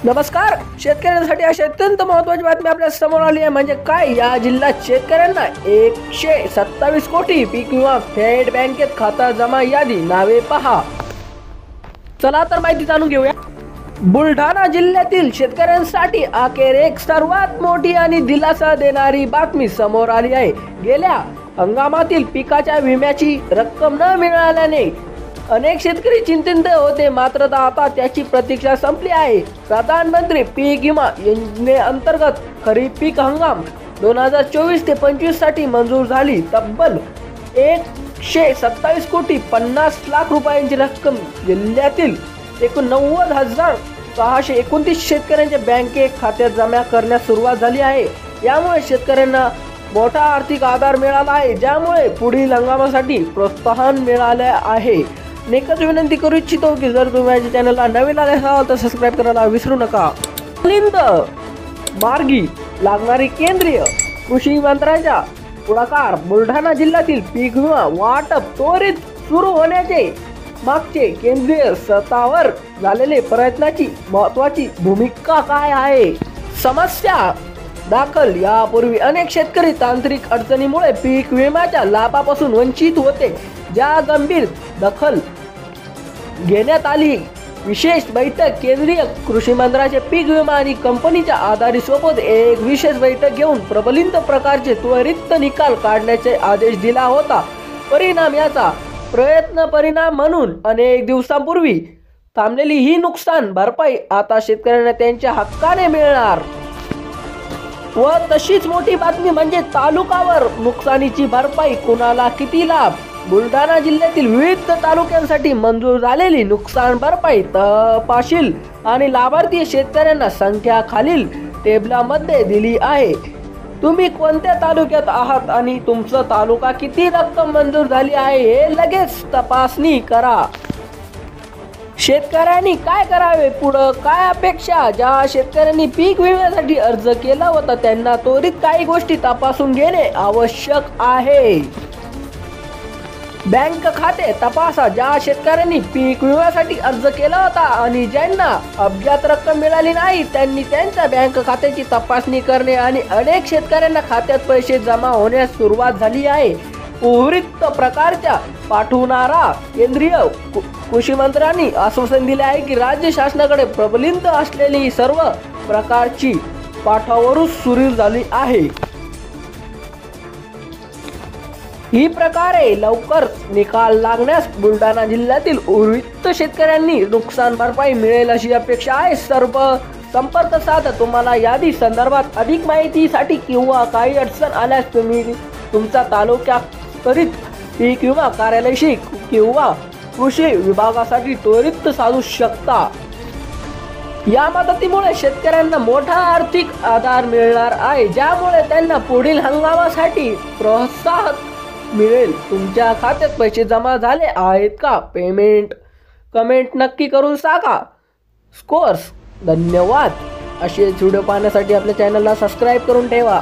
नमस्कार. शेतकऱ्यांसाठी अशी अत्यंत महत्त्वाची बातमी आपल्या समोर आली आहे. म्हणजे काय, या जिल्ह्यात शेतकऱ्यांना 127 कोटी पीक विमा थेट बँकेत खाता जमा. यादी नावे पहा. चला तर माहिती जाणून घेऊया. बुलढाणा जिल्ह्यातील शेतकऱ्यांसाठी अखेर एक सर्वात मोठी आणि दिलासा देणारी बातमी समोर आली आहे. गेल्या हंगामातील पिकाच्या विम्याची रक्कम न मिळाल्याने अनेक शेतकरी चिंतित होते, मात्र आता त्याची प्रतीक्षा संपली आहे. प्रधानमंत्री पीक विमा योजनेअंतर्गत खरीप पीक हंगाम 2024 ते 25 साठी मंजूर झाली तब्बल 127 कोटी 50 लाख रुपयांची रक्कम जिल्ह्यातील 89,629 शेतकऱ्यांच्या बँके खात्यात जमा करण्यास सुरुवात झाली आहे. यामुळे शेतकऱ्यांना मोठा आर्थिक आधार मिळाला आहे, ज्यामुळे पुढील हंगामासाठी प्रोत्साहन मिळाले आहे. एकच विनंती करू इच्छितो की जर तुम्ही माझ्या चॅनलला नवीन आले असाल तर सबस्क्राईब करायला विसरू नका. मिलिंद मार्गी लागणारी केंद्रीय कृषी मंत्र्याच्या पुढाकार बुलढाणा जिल्ह्यातील पीक विमा वाटप त्वरित सुरू होण्याचे मागचे केंद्रीय स्तरावर झालेले प्रयत्नाची महत्त्वाची भूमिका काय आहे? समस्या दाखल. यापूर्वी अनेक शेतकरी तांत्रिक अडचणीमुळे पीक विम्याच्या लाभापासून वंचित होते, ज्या गंभीर दखल घेण्यात आली. विशेष बैठक. केंद्रीय कृषी मंत्र्याचे पीक विमा आणि कंपनीच्या आधारीसोबत एक विशेष बैठक घेऊन प्रबलित प्रकारचे त्वरित निकाल काढण्याचे आदेश दिला होता. याचा परिणाम म्हणून अनेक दिवसांपूर्वी थांबलेली ही नुकसान भरपाई आता शेतकऱ्यांना त्यांच्या हक्काने मिळणार. व तशीच मोठी बातमी म्हणजे तालुकावर नुकसानीची भरपाई कुणाला किती लाभ. बुलढाणा जिल्ह्यातील विविध तालुक्यांसाठी मंजूर झालेली नुकसान भरपाई तपशील आणि लाभार्थी शेतकऱ्यांना संख्या खालील टेबलामध्ये दिली आहे. तुम्ही कोणत्या तालुक्यात आहात आणि तुमचा तालुका किती रक्कम मंजूर झाली आहे हे लगेच तपासणी करा. शेतकऱ्यांनी काय करावे, पुढं काय अपेक्षा? ज्या शेतकऱ्यांनी पीक विम्यासाठी अर्ज केला होता त्यांना त्वरित काही गोष्टी तपासून घेणे आवश्यक आहे. बँक खाते तपासा. ज्या शेतकऱ्यांनी पीक विम्यासाठी अर्ज केला होता आणि ज्यांना अद्याप रक्कम मिळाली नाही त्यांनी त्यांच्या बँक खात्याची तपासणी करणे. आणि अनेक शेतकऱ्यांना खात्यात पैसे जमा होण्यास सुरुवात झाली आहे. उर्वरित प्रकारच्या पाठवणारा केंद्रीय कृषी मंत्र्यांनी आश्वासन दिले आहे की राज्य शासनाकडे प्रबलित असलेली सर्व प्रकारची पाठवणूक सुरू झाली आहे. ही प्रकारे लवकर निकाल लागण्यास बुलढाणा जिल्ह्यातील उर्वरित शेतकऱ्यांनी नुकसान भरपाई मिळेल अशी अपेक्षा आहे. सर्व संपर्क साधा. तुम्हाला यादी संदर्भात अधिक माहितीसाठी किंवा काही अडचण आल्यास तुम्ही तुमचा तालुक्यास्तरीत पीक विमा कार्यालयाशी किंवा कृषी विभागासाठी त्वरित साधू शकता. या मदतीमुळे शेतकऱ्यांना मोठा आर्थिक आधार मिळणार आहे, ज्यामुळे त्यांना पुढील हंगामासाठी प्रोत्साहन मिळेल. तुमच्या खात्यात पैसे जमा झाले आहेत का? कमेंट नक्की करून सांगा. स्कोर्स. धन्यवाद. असे व्हिडिओ पाहण्यासाठी आपल्या चॅनलला सबस्क्राईब करून ठेवा.